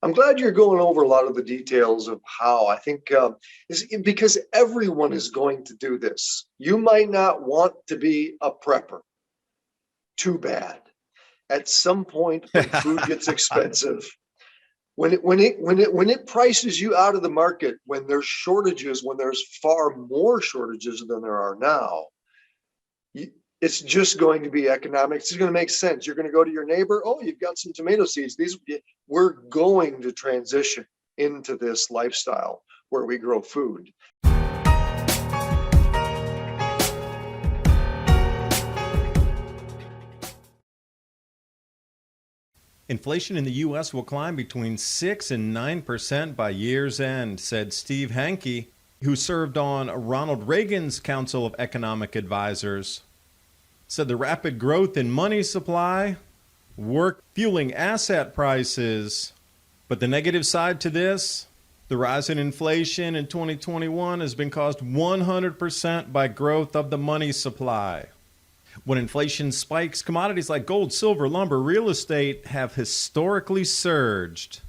I'm glad you're going over a lot of the details of how. I think is because everyone is going to do this. You might not want to be a prepper. Too bad. At some point, when food gets expensive, when it prices you out of the market, when there's shortages, when there's far more shortages than there are now, it's just going to be economic. It's going to make sense. You're going to go to your neighbor. Oh, you've got some tomato seeds. We're going to transition into this lifestyle where we grow food. Inflation in the U.S. will climb between 6 and 9% by year's end, said Steve Hanke, who served on Ronald Reagan's Council of Economic Advisors. Said the rapid growth in money supply, work fueling asset prices. But the negative side to this, the rise in inflation in 2021 has been caused 100% by growth of the money supply. When inflation spikes, commodities like gold, silver, lumber, real estate have historically surged.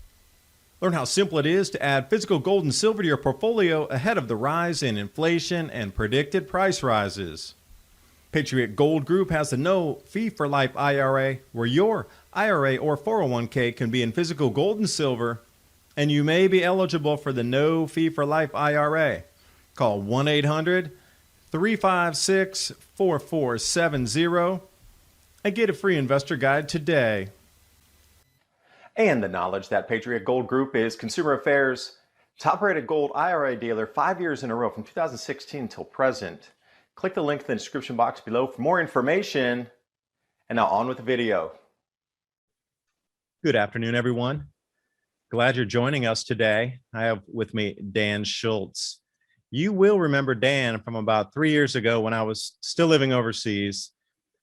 Learn how simple it is to add physical gold and silver to your portfolio ahead of the rise in inflation and predicted price rises. Patriot Gold Group has a no-fee-for-life IRA where your IRA or 401k can be in physical gold and silver, and you may be eligible for the no-fee-for-life IRA. Call 1-800-356-4470 and get a free investor guide today. And the knowledge that Patriot Gold Group is Consumer Affairs' top-rated gold IRA dealer 5 years in a row from 2016 till present. Click the link in the description box below for more information. And now on with the video. Good afternoon, everyone. Glad you're joining us today. I have with me Dan Schultz. You will remember Dan from about 3 years ago when I was still living overseas.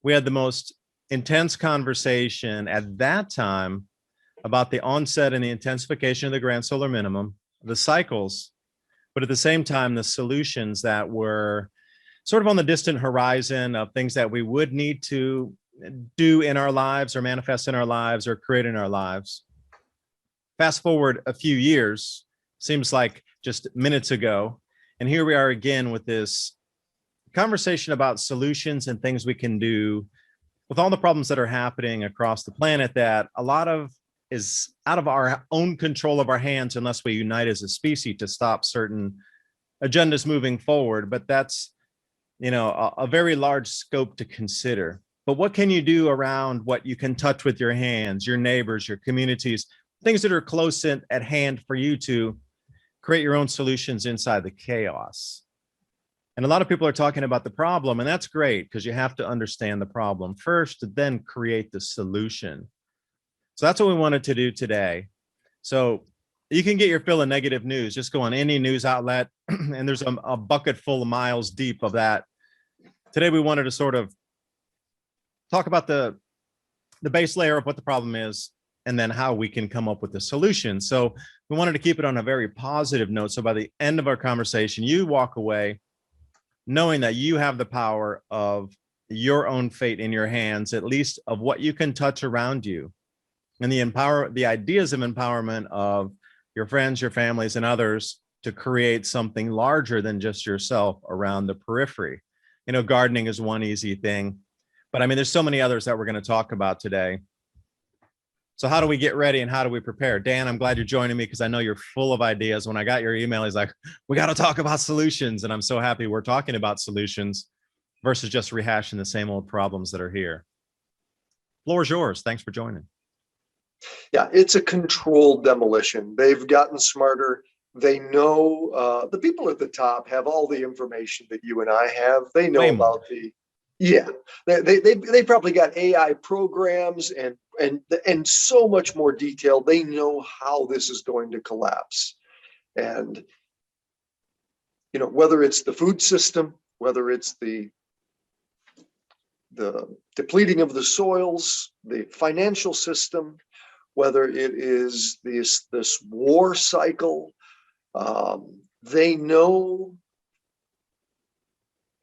We had the most intense conversation at that time about the onset and the intensification of the grand solar minimum, the cycles, but at the same time, the solutions that were sort of on the distant horizon of things that we would need to do in our lives or manifest in our lives or create in our lives. Fast forward a few years, seems like just minutes ago, and here we are again with this conversation about solutions and things we can do with all the problems that are happening across the planet that a lot of is out of our own control of our hands unless we unite as a species to stop certain agendas moving forward. But that's, a very large scope to consider. But what can you do around what you can touch with your hands, your neighbors, your communities, things that are close at hand for you to create your own solutions inside the chaos? And a lot of people are talking about the problem, and that's great because you have to understand the problem first to then create the solution. So that's what we wanted to do today. So you can get your fill of negative news. Just go on any news outlet, and there's a bucket full of miles deep of that. Today, we wanted to sort of talk about the base layer of what the problem is, and then how we can come up with a solution. So we wanted to keep it on a very positive note. So by the end of our conversation, you walk away knowing that you have the power of your own fate in your hands, at least of what you can touch around you, and the ideas of empowerment of your friends, your families, and others to create something larger than just yourself around the periphery. Gardening is one easy thing, but there's so many others that we're going to talk about today. So how do we get ready and how do we prepare? Dan, I'm glad you're joining me because I know you're full of ideas. When I got your email, he's like, we got to talk about solutions. And I'm so happy we're talking about solutions versus just rehashing the same old problems that are here. Floor is yours. Thanks for joining. Yeah, it's a controlled demolition. They've gotten smarter. They know the people at the top have all the information that you and I have. They know about they probably got AI programs and so much more detail. They know how this is going to collapse. And whether it's the food system, whether it's the depleting of the soils, the financial system, whether it is this war cycle, they know,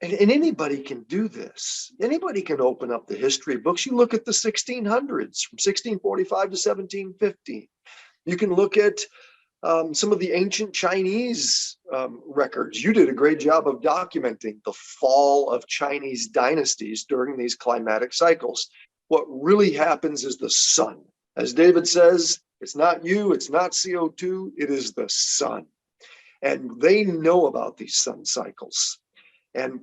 and anybody can do this. Anybody can open up the history books. You look at the 1600s, from 1645 to 1715. You can look at some of the ancient Chinese records. You did a great job of documenting the fall of Chinese dynasties during these climatic cycles. What really happens is the sun. As David says, it's not you, it's not CO2, it is the sun. And they know about these sun cycles. And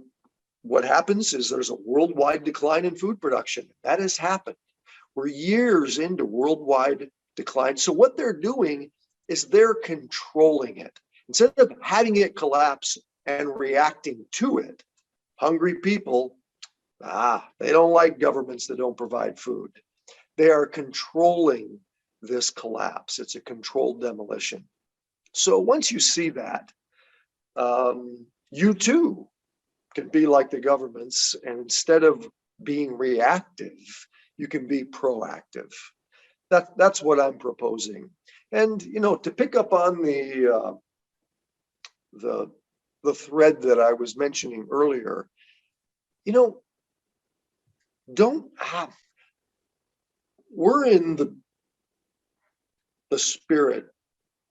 what happens is there's a worldwide decline in food production. That has happened. We're years into worldwide decline. So what they're doing is they're controlling it. Instead of having it collapse and reacting to it, hungry people, they don't like governments that don't provide food. They are controlling this collapse. It's a controlled demolition. So once you see that, you too can be like the governments, and instead of being reactive, you can be proactive. That's what I'm proposing. And to pick up on the thread that I was mentioning earlier, we're in the spirit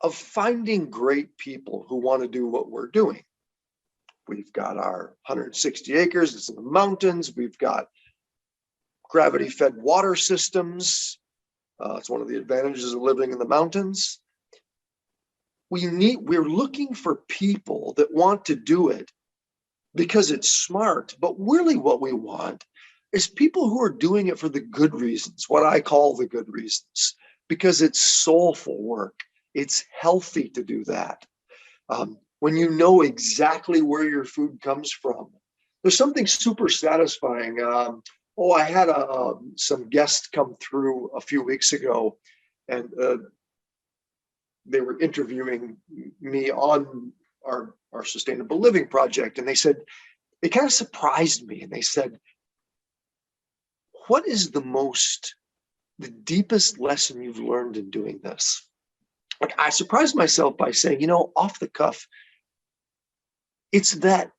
of finding great people who want to do what we're doing. We've got our 160 acres, it's in the mountains. We've got gravity-fed water systems. It's one of the advantages of living in the mountains. We're looking for people that want to do it because it's smart, but really what we want is people who are doing it for the good reasons, what I call the good reasons, because it's soulful work. It's healthy to do that. When you know exactly where your food comes from, there's something super satisfying. I had some guests come through a few weeks ago, and they were interviewing me on our sustainable living project. And they said, it kind of surprised me. And they said, what is the deepest lesson you've learned in doing this? Like, I surprised myself by saying, off the cuff, it's that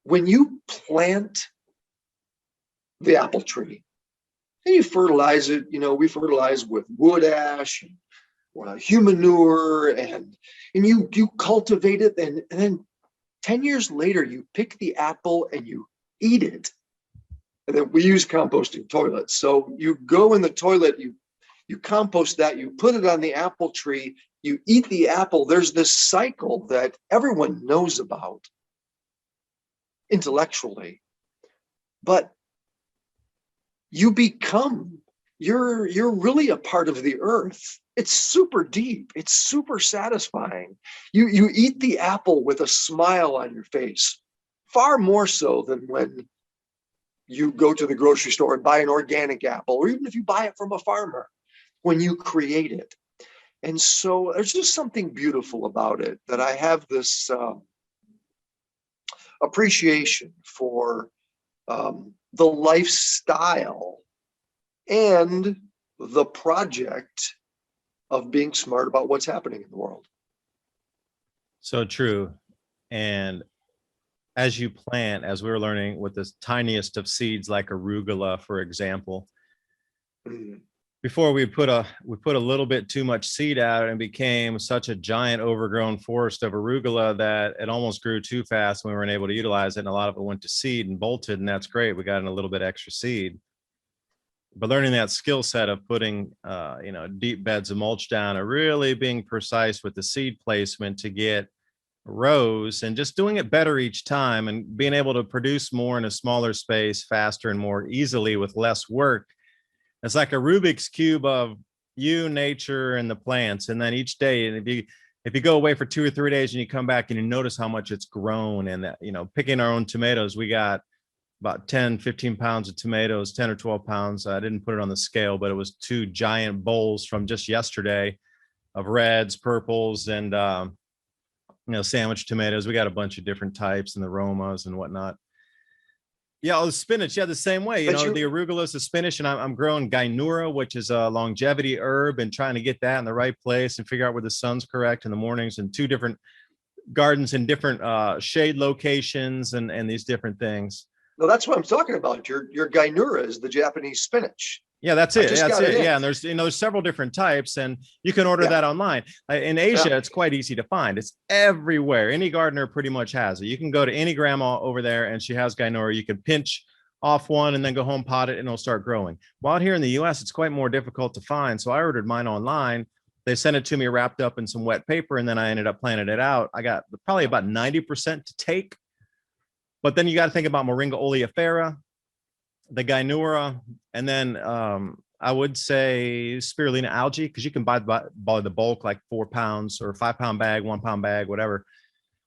when you plant the apple tree and you fertilize it, we fertilize with wood ash and human manure, and you cultivate it, and then 10 years later you pick the apple and you eat it. And then we use composting toilets. So you go in the toilet, you compost that, you put it on the apple tree, you eat the apple. There's this cycle that everyone knows about intellectually, but you're really a part of the earth. It's super deep. It's super satisfying. You eat the apple with a smile on your face, far more so than when you go to the grocery store and buy an organic apple, or even if you buy it from a farmer, when you create it. And so there's just something beautiful about it, that I have this appreciation for the lifestyle and the project of being smart about what's happening in the world. So true. And as you plant, as we were learning with the tiniest of seeds, like arugula, for example, before we put a little bit too much seed out, and became such a giant overgrown forest of arugula that it almost grew too fast and we weren't able to utilize it. And a lot of it went to seed and bolted, and that's great. We got in a little bit extra seed. But learning that skill set of putting, deep beds of mulch down, or really being precise with the seed placement to get rows, and just doing it better each time, and being able to produce more in a smaller space, faster and more easily with less work. It's like a Rubik's cube of you, nature, and the plants. And then each day, and if you go away for 2 or 3 days and you come back and you notice how much it's grown, and that, picking our own tomatoes, we got about 10, 15 pounds of tomatoes, 10 or 12 pounds. I didn't put it on the scale, but it was 2 giant bowls from just yesterday of reds, purples, and, sandwich tomatoes. We got a bunch of different types and aromas and whatnot. Yeah, the spinach. Yeah, the same way. The arugula is the spinach, and I'm growing Gainura, which is a longevity herb, and trying to get that in the right place and figure out where the sun's correct in the mornings, and 2 different gardens in different shade locations, and these different things. No, that's what I'm talking about. Your Gainura is the Japanese spinach. Yeah, that's I it. just That's got it it. in. Yeah, and there's several different types, and you can order Yeah. that online. In Asia, Yeah. it's quite easy to find. It's everywhere. Any gardener pretty much has it. You can go to any grandma over there, and she has Gainura. You can pinch off one and then go home, pot it, and it'll start growing. While out here in the U.S., it's quite more difficult to find. So I ordered mine online. They sent it to me wrapped up in some wet paper, and then I ended up planting it out. I got probably about 90% to take. But then you got to think about Moringa oleifera, the Gainura, and then I would say spirulina algae, because you can buy the bulk, like 4 pounds or 5 pound bag, 1 pound bag, whatever.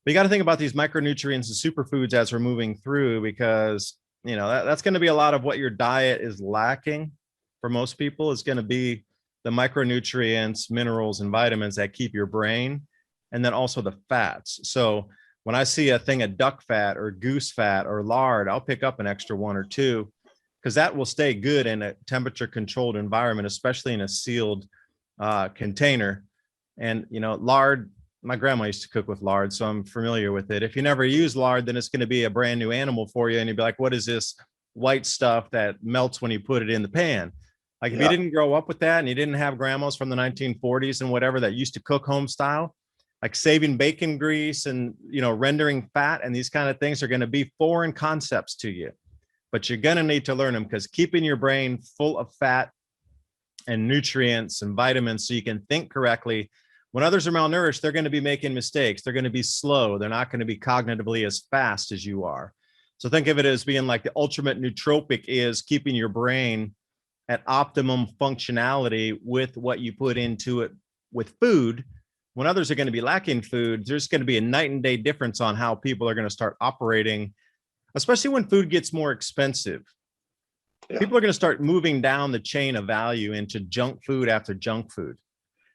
But you got to think about these micronutrients and superfoods as we're moving through, because that's going to be a lot of what your diet is lacking for most people. Is going to be the micronutrients, minerals, and vitamins that keep your brain, and then also the fats. So when I see a thing of duck fat or goose fat or lard, I'll pick up an extra 1 or 2, because that will stay good in a temperature controlled environment, especially in a sealed container. And, lard, my grandma used to cook with lard, so I'm familiar with it. If you never use lard, then it's going to be a brand new animal for you. And you'd be like, what is this white stuff that melts when you put it in the pan? Like, if you didn't grow up with that and you didn't have grandmas from the 1940s and whatever that used to cook home style, like saving bacon grease and, rendering fat and these kind of things are going to be foreign concepts to you. But you're going to need to learn them, because keeping your brain full of fat and nutrients and vitamins so you can think correctly. When others are malnourished, they're going to be making mistakes. They're going to be slow. They're not going to be cognitively as fast as you are. So think of it as being like the ultimate nootropic is keeping your brain at optimum functionality with what you put into it with food. When others are going to be lacking food, there's going to be a night and day difference on how people are going to start operating, especially when food gets more expensive. Yeah. People are going to start moving down the chain of value into junk food after junk food.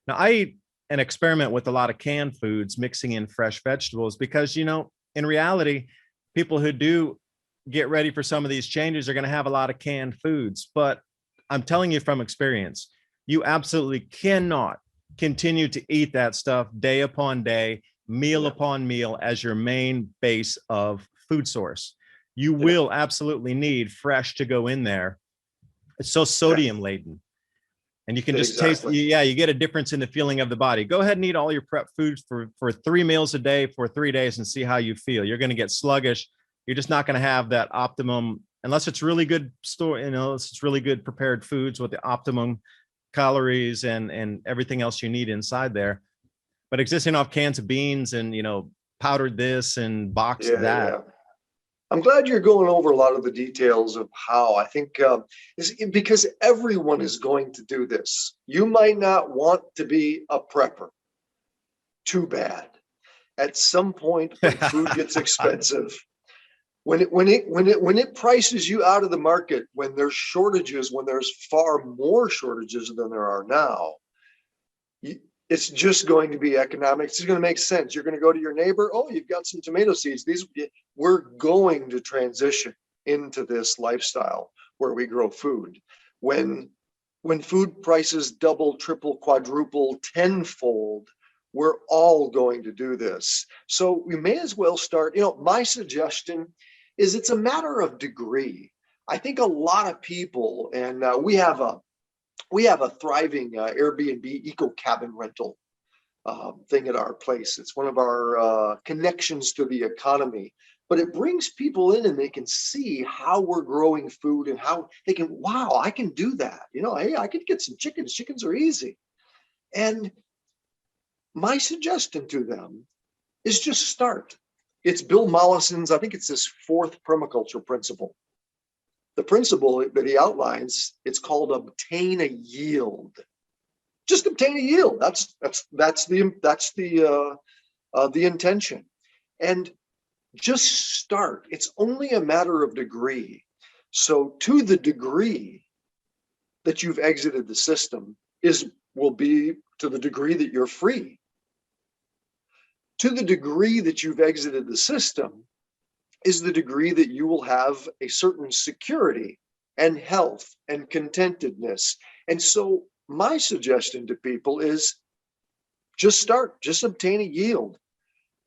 Now, I eat and experiment with a lot of canned foods, mixing in fresh vegetables, because, in reality, people who do get ready for some of these changes are going to have a lot of canned foods. But I'm telling you from experience, you absolutely cannot continue to eat that stuff day upon day, meal upon meal as your main base of food source. You will absolutely need fresh to go in there. It's so sodium laden. And you can just taste, you get a difference in the feeling of the body. Go ahead and eat all your prep foods for 3 meals a day for 3 days and see how you feel. You're going to get sluggish. You're just not going to have that optimum, unless it's really good it's really good prepared foods with the optimum calories and everything else you need inside there. But existing off cans of beans and, powdered this and boxed that. Yeah. I'm glad you're going over a lot of the details of how. I think because everyone is going to do this. You might not want to be a prepper. Too bad. At some point, when food gets expensive, when it prices you out of the market, when there's shortages, when there's far more shortages than there are now, it's just going to be economic. It's going to make sense. You're going to go to your neighbor. Oh, you've got some tomato seeds. We're going to transition into this lifestyle where we grow food. When food prices double, triple, quadruple, tenfold, we're all going to do this. So we may as well start. My suggestion is it's a matter of degree. I think a lot of people, and we have a thriving Airbnb eco cabin rental thing at our place. It's one of our connections to the economy, but it brings people in and they can see how we're growing food and how they can, wow, I can do that. Hey, I could get some chickens. Chickens are easy. And my suggestion to them is just start. It's Bill Mollison's, I think it's his 4th permaculture principle. The principle that he outlines, it's called obtain a yield. Just obtain a yield. That's the intention. And just start. It's only a matter of degree. So to the degree that you've exited the system will be to the degree that you're free. To the degree that you've exited the system is the degree that you will have a certain security and health and contentedness. And so my suggestion to people is just start, just obtain a yield.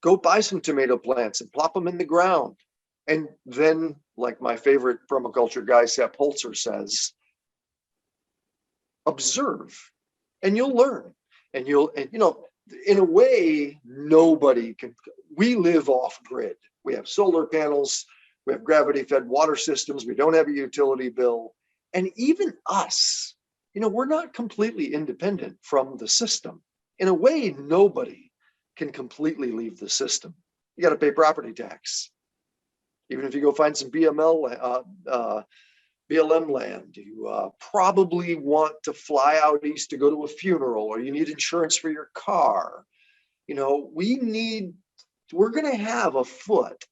Go buy some tomato plants and plop them in the ground And then, like my favorite permaculture guy, Sepp Holzer, says, observe and you'll learn. And in a way, nobody can. We live off grid. We have solar panels, we have gravity fed water systems, we don't have a utility bill. And even us, we're not completely independent from the system. In a way, nobody can completely leave the system. You got to pay property tax. Even if you go find some BLM land, you probably want to fly out east to go to a funeral, or you need insurance for your car. We're going to have a foot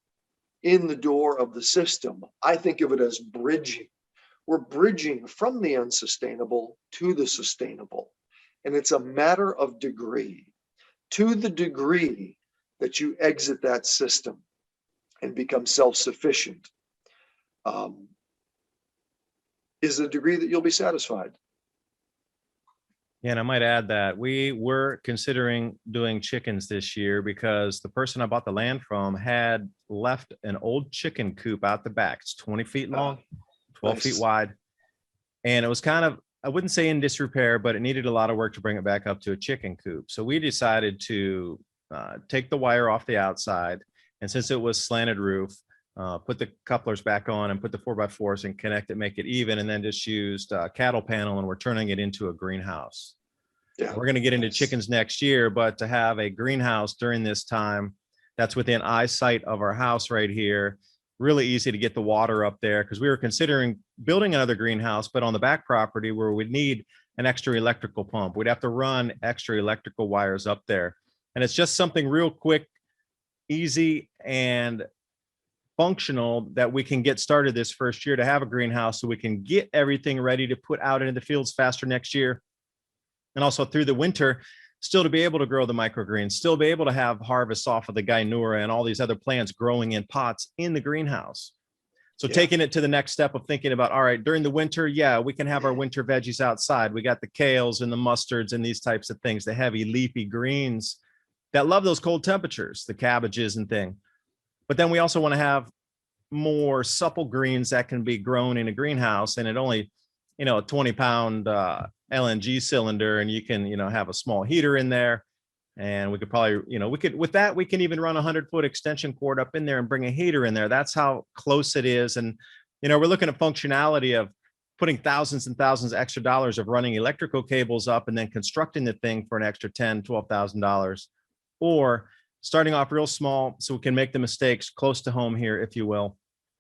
in the door of the system. I think of it as bridging. We're bridging from the unsustainable to the sustainable. And it's a matter of degree. To the degree that you exit that system and become self-sufficient, is the degree that you'll be satisfied. Yeah, and I might add that we were considering doing chickens this year because the person I bought the land from had left an old chicken coop out the back. It's 20 feet long, 12 Nice. feet wide. And it was kind of, I wouldn't say in disrepair, but it needed a lot of work to bring it back up to a chicken coop. So we decided to take the wire off the outside. And since it was slanted roof, put the couplers back on and put the 4x4s and connect it, make it even, and then just used a cattle panel, and we're turning it into a greenhouse. Yeah. We're going to get into chickens next year, but to have a greenhouse during this time that's within eyesight of our house right here, really easy to get the water up there, because we were considering building another greenhouse, but on the back property where we'd need an extra electrical pump. We'd have to run extra electrical wires up there. And it's just something real quick, easy, and functional that we can get started this first year to have a greenhouse, so we can get everything ready to put out into the fields faster next year. And also through the winter, still to be able to grow the microgreens, still be able to have harvests off of the Gynura and all these other plants growing in pots in the greenhouse. So taking it to the next step of thinking about, all right, during the winter, yeah, we can have our winter veggies outside. We got the kales and the mustards and these types of things, the heavy leafy greens that love those cold temperatures, the cabbages and thing. But then we also want to have more supple greens that can be grown in a greenhouse, and it only, a 20-pound LNG cylinder, and you can, have a small heater in there. And we could probably, with that, we can even run a 100-foot extension cord up in there and bring a heater in there. That's how close it is. And, we're looking at functionality of putting thousands and thousands of extra dollars of running electrical cables up and then constructing the thing for an extra $10,000, $12,000, or starting off real small so we can make the mistakes close to home here, if you will.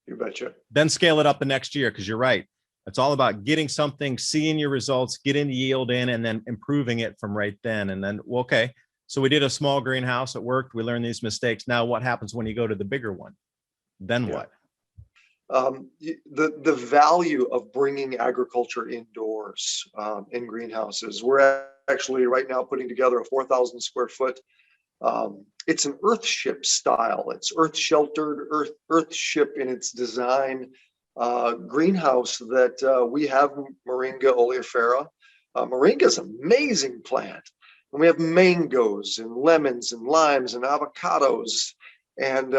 You betcha. Then scale it up the next year, because you're right. It's all about getting something, seeing your results, getting the yield in, and then improving it from right then. And then, well, okay, so we did a small greenhouse. It worked. We learned these mistakes. Now what happens when you go to the bigger one? Then what? The value of bringing agriculture indoors in greenhouses. We're actually right now putting together a 4,000 square foot. It's an earthship style. It's earth sheltered, earthship in its design greenhouse that we have Moringa oleifera. Moringa is an amazing plant. And we have mangoes and lemons and limes and avocados. And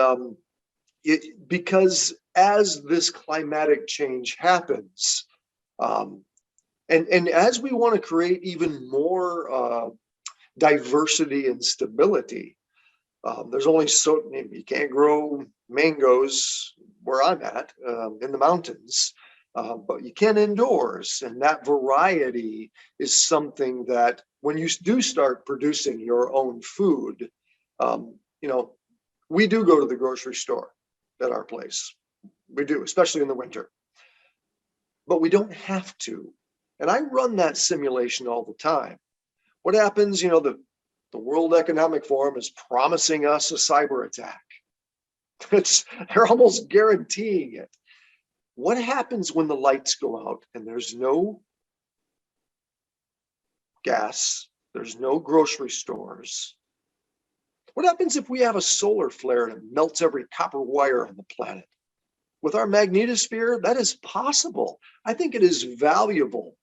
because as this climatic change happens, and as we want to create even more diversity and stability, there's only you can't grow mangoes where I'm at in the mountains, but you can indoors. And that variety is something that when you do start producing your own food, we do go to the grocery store at our place. We do, especially in the winter. But we don't have to. And I run that simulation all the time. What happens, the World Economic Forum is promising us a cyber attack. They're almost guaranteeing it. What happens when the lights go out and there's no gas, there's no grocery stores? What happens if we have a solar flare and it melts every copper wire on the planet? With our magnetosphere, that is possible. I think it is valuable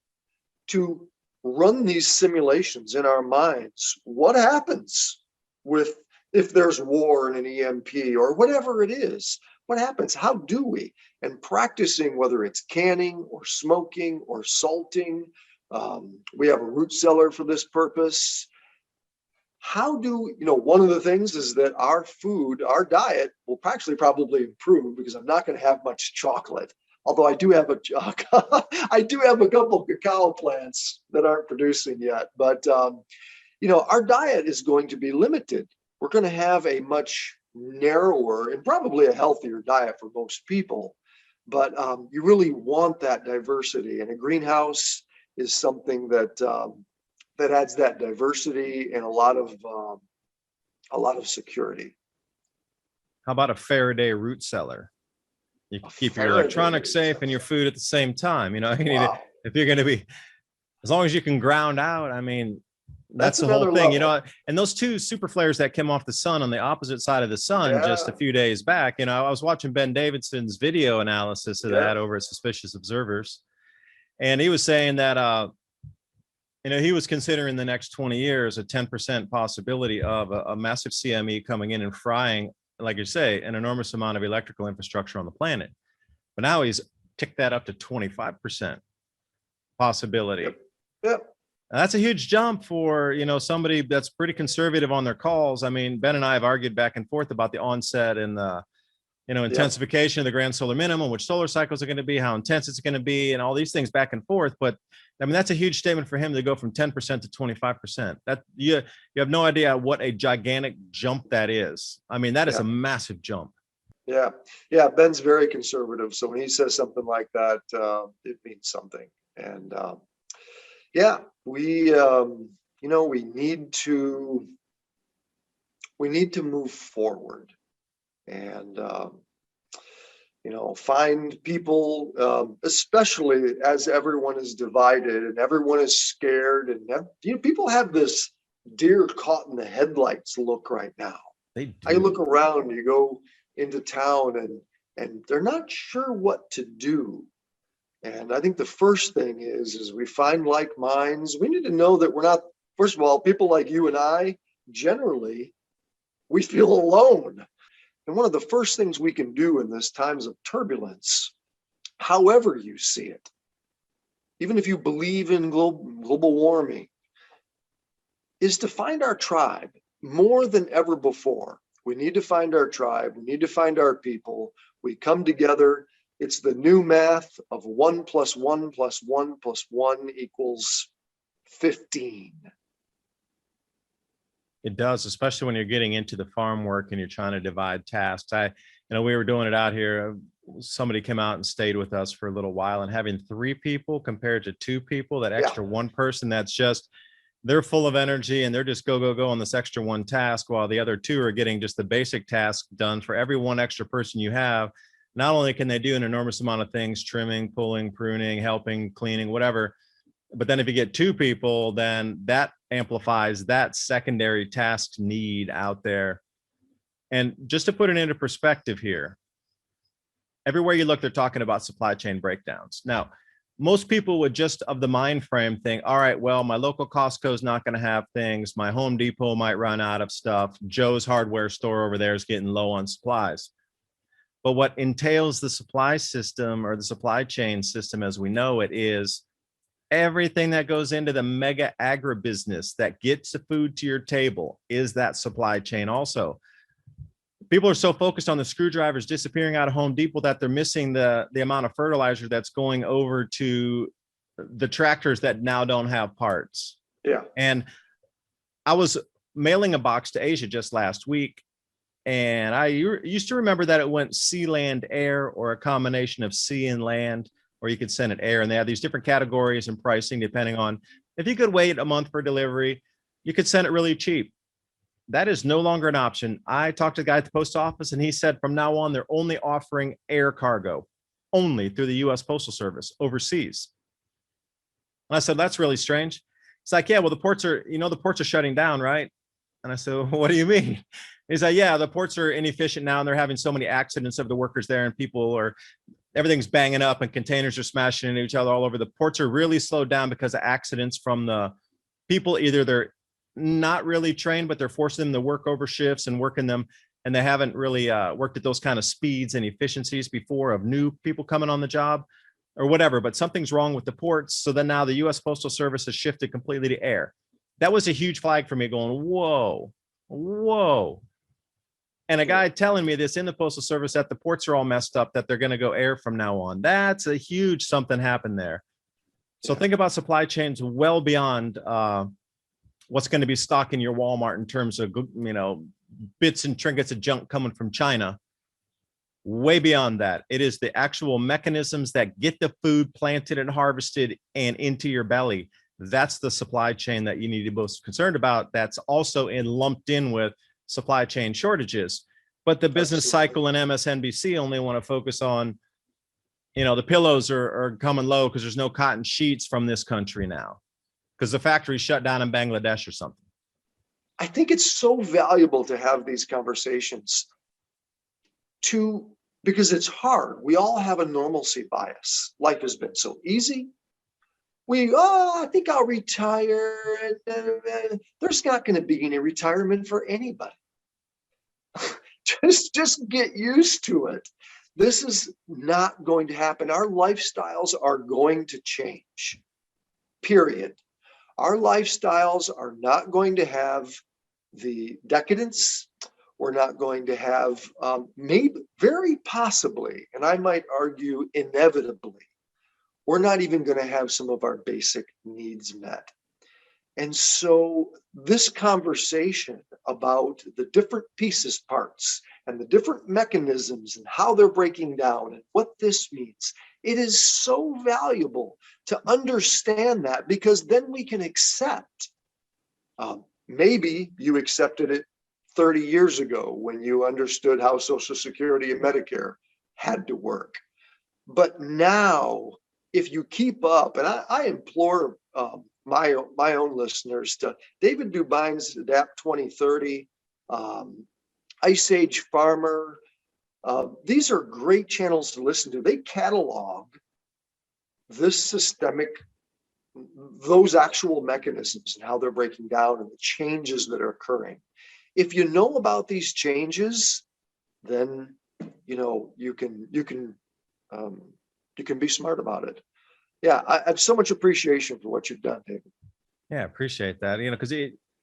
to run these simulations in our minds. What happens if there's war and an EMP or whatever it is? what happens? How do we? And practicing, whether it's canning or smoking or salting, we have a root cellar for this purpose. How do, one of the things is that our food, our diet will actually probably improve because I'm not going to have much chocolate. Although I do have I do have a couple of cacao plants that aren't producing yet. But, our diet is going to be limited. We're going to have a much narrower and probably a healthier diet for most people. But you really want that diversity. And a greenhouse is something that that adds that diversity and a lot of security. How about a Faraday Root cellar? You can keep your Faraday electronics root safe and your food at the same time. You need Wow. if you're going to be, as long as you can ground out, I mean, that's the whole another thing, level. and those two super flares that came off the sun on the opposite side of the sun just a Yeah. few days back, I was watching Ben Davidson's video analysis of Yeah. that over at Suspicious Observers. And he was saying that, he was considering the next 20 years a 10% possibility of a massive CME coming in and frying, like you say, an enormous amount of electrical infrastructure on the planet. But now he's ticked that up to 25% possibility. Yep. And that's a huge jump for, somebody that's pretty conservative on their calls. I mean, Ben and I have argued back and forth about the onset and the, intensification of the grand solar minimum, which solar cycles are going to be, how intense it's going to be, and all these things back and forth. But I mean, that's a huge statement for him to go from 10% to 25%. That you have no idea what a gigantic jump that is. I mean, that is a massive jump. Yeah. Ben's very conservative. So when he says something like that, it means something. And we need to move forward and, find people, especially as everyone is divided and everyone is scared. And, people have this deer caught in the headlights look right now. They do. I look around, you go into town and they're not sure what to do. And I think the first thing is we find like minds. We need to know that we're not, first of all, people like you and I, generally, we feel alone. And one of the first things we can do in this times of turbulence, however you see it, even if you believe in global warming, is to find our tribe more than ever before. We need to find our tribe. We need to find our people. We come together. It's the new math of 1 + 1 + 1 + 1 = 15. It does, especially when you're getting into the farm work and you're trying to divide tasks. We were doing it out here. Somebody came out and stayed with us for a little while, and having 3 people compared to 2 people, that extra one person that's just, they're full of energy and they're just go on this extra one task, while the other 2 are getting just the basic task done. For every one extra person you have, not only can they do an enormous amount of things, trimming, pulling, pruning, helping, cleaning, whatever, but then if you get 2 people, then that amplifies that secondary task need out there. And just to put it into perspective here, everywhere you look, they're talking about supply chain breakdowns. Now, most people would just of the mind frame think, all right, well, my local Costco is not going to have things. My Home Depot might run out of stuff. Joe's hardware store over there is getting low on supplies. But what entails the supply system, or the supply chain system as we know it, is everything that goes into the mega agribusiness that gets the food to your table is that supply chain also. People are so focused on the screwdrivers disappearing out of Home Depot that they're missing the amount of fertilizer that's going over to the tractors that now don't have parts. Yeah. And I was mailing a box to Asia just last week, and I used to remember that it went sea, land, air, or a combination of sea and land, or you could send it air. And they have these different categories and pricing depending on if you could wait a month for delivery, you could send it really cheap. That is no longer an option. I talked to the guy at the post office, and he said from now on, they're only offering air cargo, only through the US Postal Service overseas. And I said, that's really strange. It's like, yeah, well, the ports are shutting down, right? And I said, well, what do you mean? He's like, yeah, the ports are inefficient now, and they're having so many accidents of the workers there, and everything's banging up and containers are smashing into each other all over. The ports are really slowed down because of accidents from the people. Either they're not really trained, but they're forcing them to work over shifts and working them. and they haven't really worked at those kind of speeds and efficiencies before of new people coming on the job or whatever, but something's wrong with the ports. So then now the US Postal Service has shifted completely to air. That was a huge flag for me, going, whoa, whoa. And a guy telling me this in the Postal Service that the ports are all messed up, that they're going to go air from now on. That's a huge something happened there. So think about supply chains well beyond what's going to be stocked in your Walmart in terms of, you know, bits and trinkets of junk coming from China. Way beyond that, it is the actual mechanisms that get the food planted and harvested and into your belly. That's the supply chain that you need to be most concerned about. That's also lumped in with supply chain shortages. But the business cycle and MSNBC only want to focus on, you know, the pillows are coming low because there's no cotton sheets from this country now because the factory shut down in Bangladesh or something. I think it's so valuable to have these conversations because it's hard. We all have a normalcy bias. Life has been so easy. I think I'll retire. And there's not going to be any retirement for anybody. just get used to it. This is not going to happen. Our lifestyles are going to change, period. Our lifestyles are not going to have the decadence. We're not going to have, maybe, very possibly, and I might argue inevitably, we're not even going to have some of our basic needs met. And so this conversation about the different parts, and the different mechanisms and how they're breaking down and what this means, it is so valuable to understand that, because then we can accept. Maybe you accepted it 30 years ago when you understood how Social Security and Medicare had to work. But now, if you keep up, and I implore my own listeners to David Dubine's Adapt 2030, Ice Age Farmer. These are great channels to listen to. They catalog this those actual mechanisms and how they're breaking down and the changes that are occurring. If you know about these changes, then you can be smart about it. Yeah, I have so much appreciation for what you've done, David. Yeah, appreciate that. Because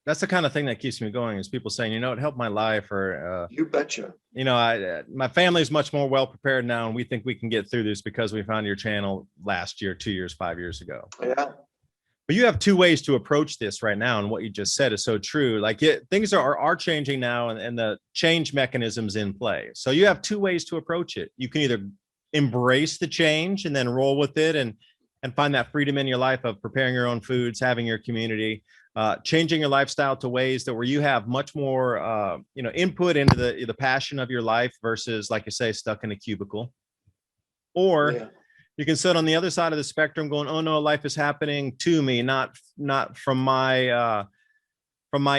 that's the kind of thing that keeps me going, is people saying, it helped my life, or you betcha. My family is much more well prepared now, and we think we can get through this because we found your channel last year, 2 years, 5 years ago. Yeah. But you have two ways to approach this right now, and what you just said is so true. Like things are changing now, and the change mechanisms in play. So you have two ways to approach it. You can either embrace the change and then roll with it and find that freedom in your life of preparing your own foods, having your community, changing your lifestyle to ways that where you have much more, input into the passion of your life versus, like you say, stuck in a cubicle. Or you can sit on the other side of the spectrum going, oh no, life is happening to me, not from my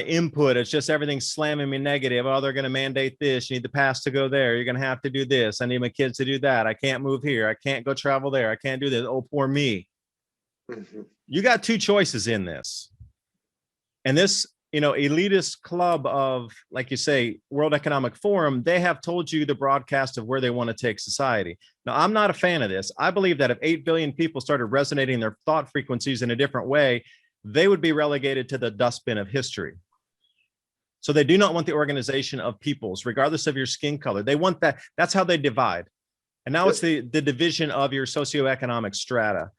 input. It's just everything slamming me negative. Oh, they're going to mandate this. You need the pass to go there. You're going to have to do this. I need my kids to do that. I can't move here. I can't go travel there. I can't do this. Oh, poor me. Mm-hmm. You got two choices in this. And this, elitist club of, like you say, World Economic Forum, they have told you the broadcast of where they want to take society. Now, I'm not a fan of this. I believe that if 8 billion people started resonating their thought frequencies in a different way, they would be relegated to the dustbin of history. So they do not want the organization of peoples, regardless of your skin color. They want that. That's how they divide. And now it's the division of your socioeconomic strata.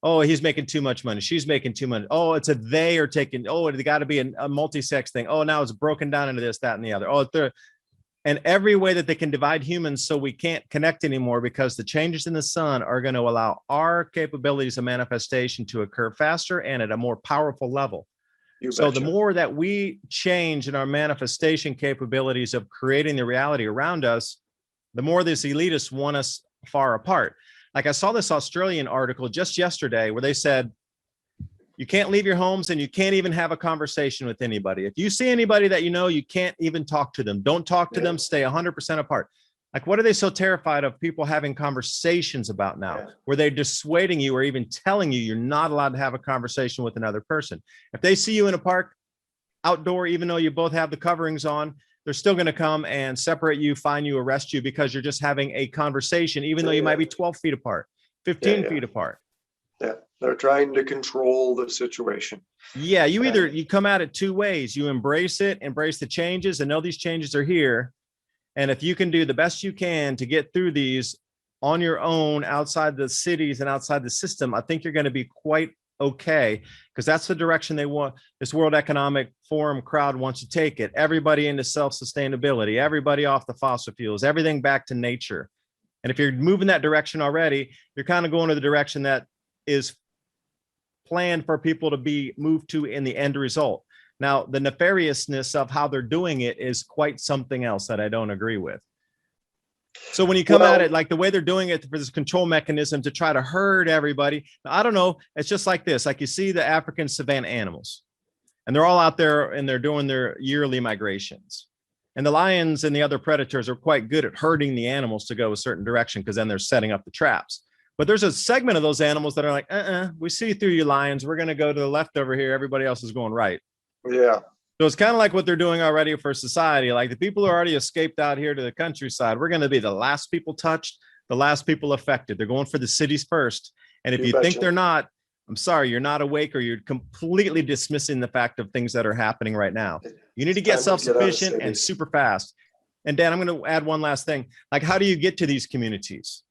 Oh, he's making too much money. She's making too much. Oh, it's a they are taking. Oh, they got to be a multi-sex thing. Oh, now it's broken down into this, that, and the other. Oh, and every way that they can divide humans so we can't connect anymore, because the changes in the sun are going to allow our capabilities of manifestation to occur faster and at a more powerful level. So the more that we change in our manifestation capabilities of creating the reality around us, the more these elitists want us far apart. Like I saw this Australian article just yesterday where they said, you can't leave your homes and you can't even have a conversation with anybody. If you see anybody that you can't even talk to them. Don't talk to them. Stay 100% apart. Like, what are they so terrified of people having conversations about now? Where they're dissuading you or even telling you you're not allowed to have a conversation with another person. If they see you in a park outdoor, even though you both have the coverings on, they're still going to come and separate you, fine you, arrest you because you're just having a conversation, even though you might be 12 feet apart, 15 feet apart. Yeah, they're trying to control the situation. Yeah, you come at it two ways. You embrace it, embrace the changes, and know these changes are here. And if you can do the best you can to get through these on your own, outside the cities and outside the system, I think you're going to be quite okay, because that's the direction they want. This World Economic Forum crowd wants to take it. Everybody into self-sustainability, everybody off the fossil fuels, everything back to nature. And if you're moving that direction already, you're kind of going to the direction that is planned for people to be moved to in the end result. Now, the nefariousness of how they're doing it is quite something else that I don't agree with. So when you come at it, like the way they're doing it for this control mechanism to try to herd everybody, I don't know. It's just like this, like you see the African savanna animals, and they're all out there and they're doing their yearly migrations. And the lions and the other predators are quite good at herding the animals to go a certain direction, because then they're setting up the traps. But there's a segment of those animals that are like, we see through you lions. We're going to go to the left over here. Everybody else is going right. Yeah. So it's kind of like what they're doing already for society. Like the people who already escaped out here to the countryside, we're going to be the last people touched, the last people affected. They're going for the cities first. And if you think they're not, I'm sorry, you're not awake, or you're completely dismissing the fact of things that are happening right now. You need to get self-sufficient and super fast. And Dan, I'm going to add one last thing. Like, how do you get to these communities?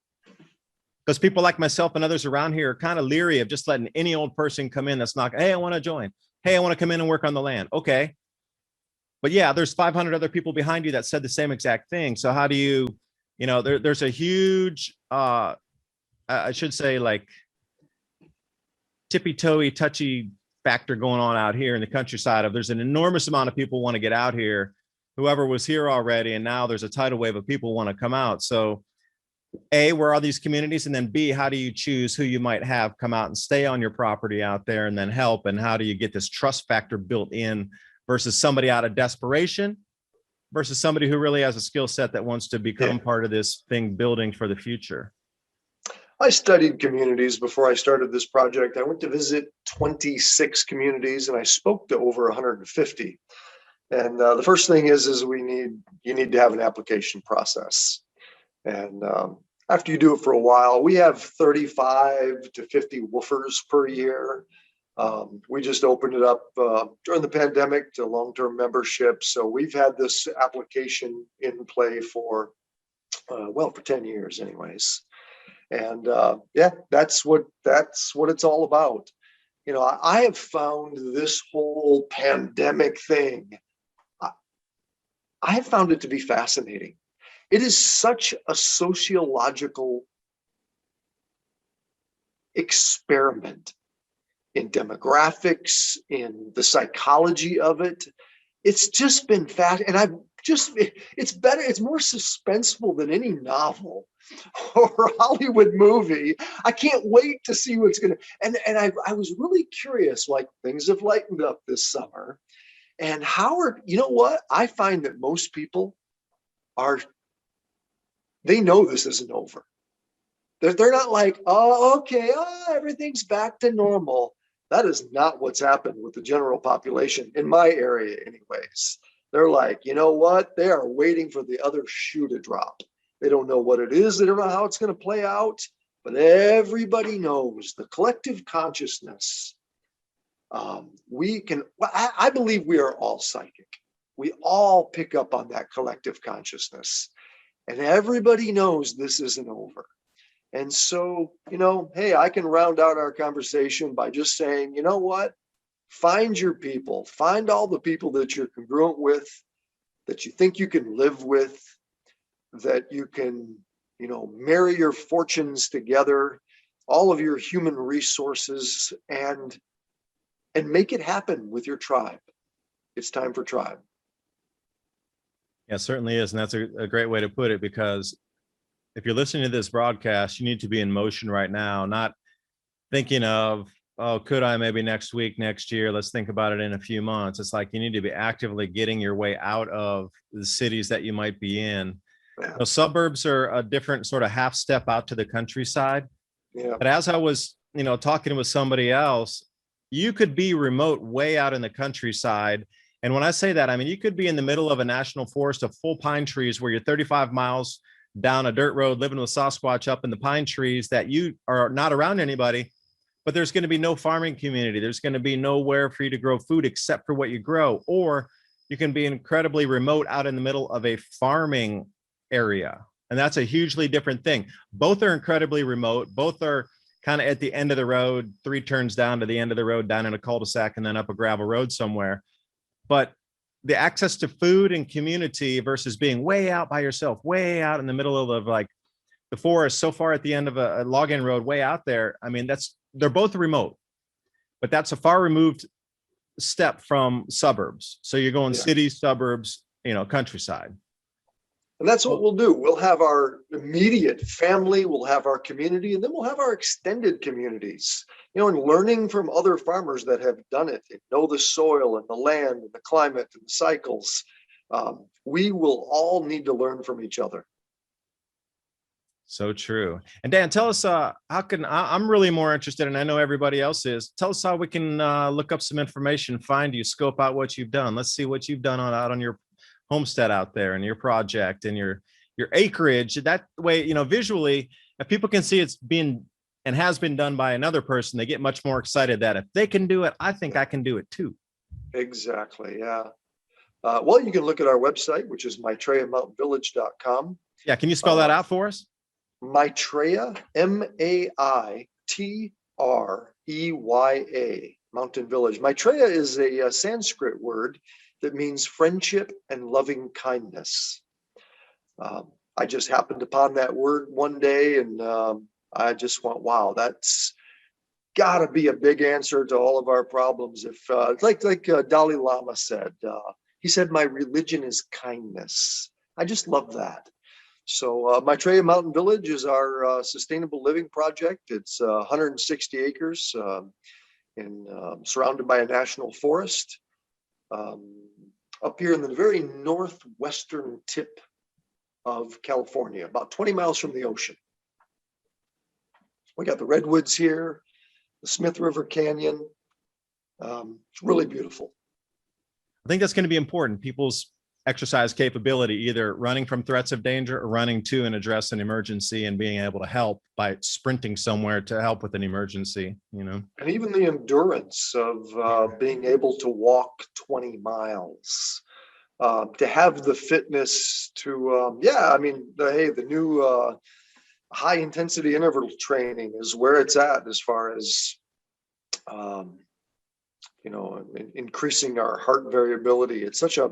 Because people like myself and others around here are kind of leery of just letting any old person come in that's not, hey, I want to join. Hey, I want to come in and work on the land. Okay. But yeah, there's 500 other people behind you that said the same exact thing. So how do you, there's a huge, I should say, like tippy-toey, touchy factor going on out here in the countryside of there's an enormous amount of people want to get out here, whoever was here already. And now there's a tidal wave of people want to come out. So A, where are these communities? And then B, how do you choose who you might have come out and stay on your property out there and then help? And how do you get this trust factor built in versus somebody out of desperation versus somebody who really has a skill set that wants to become part of this thing building for the future? I studied communities before I started this project. I went to visit 26 communities and I spoke to over 150. And the first thing is you need to have an application process. And after you do it for a while, we have 35 to 50 woofers per year. We just opened it up during the pandemic to long-term membership. So we've had this application in play for 10 years anyways. And that's what it's all about. I have found this whole pandemic thing, I have found it to be fascinating. It is such a sociological experiment in demographics, in the psychology of it. It's just been and it's better, it's more suspenseful than any novel or Hollywood movie. I can't wait to see what's gonna, and I was really curious, like things have lightened up this summer. And Howard, you know what? I find that most people they know this isn't over. They're not like, oh, okay, everything's back to normal. That is not what's happened with the general population in my area anyways. They're like, you know what? They are waiting for the other shoe to drop. They don't know what it is. They don't know how it's going to play out, but everybody knows the collective consciousness. I believe we are all psychic. We all pick up on that collective consciousness. And everybody knows this isn't over. And so, hey, I can round out our conversation by just saying, you know what? Find your people, find all the people that you're congruent with, that you think you can live with, that you can, marry your fortunes together, all of your human resources, and make it happen with your tribe. It's time for tribe. Yeah, it certainly is. And that's a great way to put it, because if you're listening to this broadcast, you need to be in motion right now, not thinking of, oh, could I maybe next week, next year, let's think about it in a few months. It's like you need to be actively getting your way out of the cities that you might be in. Yeah. Suburbs are a different sort of half step out to the countryside. Yeah. But as I was, talking with somebody else, you could be remote way out in the countryside And when I say that, I mean, you could be in the middle of a national forest of full pine trees where you're 35 miles down a dirt road living with Sasquatch up in the pine trees that you are not around anybody, but there's going to be no farming community. There's going to be nowhere for you to grow food except for what you grow. Or you can be incredibly remote out in the middle of a farming area. And that's a hugely different thing. Both are incredibly remote. Both are kind of at the end of the road, 3 turns down to the end of the road, down in a cul-de-sac and then up a gravel road somewhere. But the access to food and community versus being way out by yourself, way out in the middle of like the forest, so far at the end of a login road, way out there. I mean, they're both remote, but that's a far removed step from suburbs. So you're going cities, suburbs, countryside. And that's what we'll do. We'll have our immediate family, we'll have our community, and then we'll have our extended communities, and learning from other farmers that have done it and know the soil and the land and the climate and the cycles. We will all need to learn from each other. So true. And Dan, tell us, I'm really more interested, and I know everybody else is. Tell us how we can look up some information, find you, scope out what you've done. Let's see what you've done out on your homestead out there and your project and your acreage. That way, visually, if people can see it's been and has been done by another person, they get much more excited that if they can do it, I think I can do it too. Exactly. Yeah. Well, you can look at our website, which is maitreyamountainvillage.com. Yeah. Can you spell that out for us? Maitreya, Maitreya, Mountain Village. Maitreya is a Sanskrit word that means friendship and loving kindness. I just happened upon that word one day, and I just went, wow, that's got to be a big answer to all of our problems. If like Dalai Lama said, he said, my religion is kindness. I just love that. So Maitreya Mountain Village is our sustainable living project. It's 160 acres surrounded by a national forest. Up here in the very northwestern tip of California, about 20 miles from the ocean. We got the redwoods here, the Smith River Canyon. It's really beautiful. I think that's going to be important. People's exercise capability, either running from threats of danger or running to and address an emergency and being able to help by sprinting somewhere to help with an emergency, And even the endurance of being able to walk 20 miles, to have the fitness to, the new high intensity interval training is where it's at as far as, increasing our heart variability. It's such a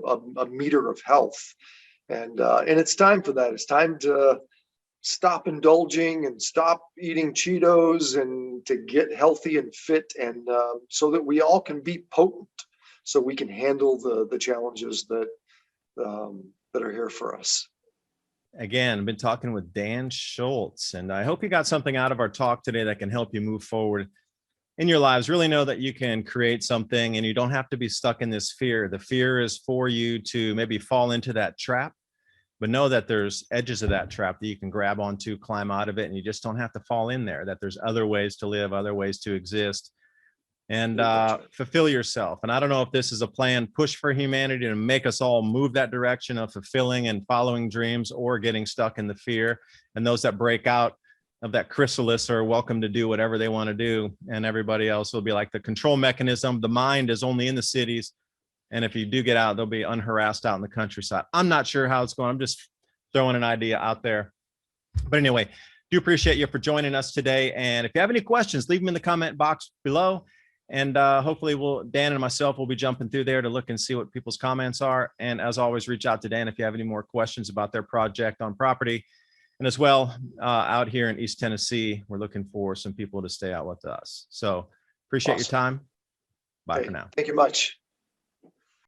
meter of health. And it's time for that. It's time to stop indulging and stop eating Cheetos and to get healthy and fit, and so that we all can be potent, so we can handle the challenges that are here for us. Again, I've been talking with Dan Schultz, and I hope you got something out of our talk today that can help you move forward in your lives. Really know that you can create something and you don't have to be stuck in this fear. The fear is for you to maybe fall into that trap, but know that there's edges of that trap that you can grab onto, climb out of it, and you just don't have to fall in there, that there's other ways to live, other ways to exist, and fulfill yourself. And I don't know if this is a planned push for humanity to make us all move that direction of fulfilling and following dreams, or getting stuck in the fear. And those that break out of that chrysalis are welcome to do whatever they want to do, and everybody else will be like the control mechanism. The mind is only in the cities, and if you do get out, they'll be unharassed out in the countryside. I'm not sure how it's going. I'm just throwing an idea out there. But anyway, do appreciate you for joining us today. And if you have any questions, leave them in the comment box below. And hopefully Dan and myself will be jumping through there to look and see what people's comments are. And as always, reach out to Dan if you have any more questions about their project on property. And as well, out here in East Tennessee, we're looking for some people to stay out with us. So appreciate your time. Bye for now. Thank you much.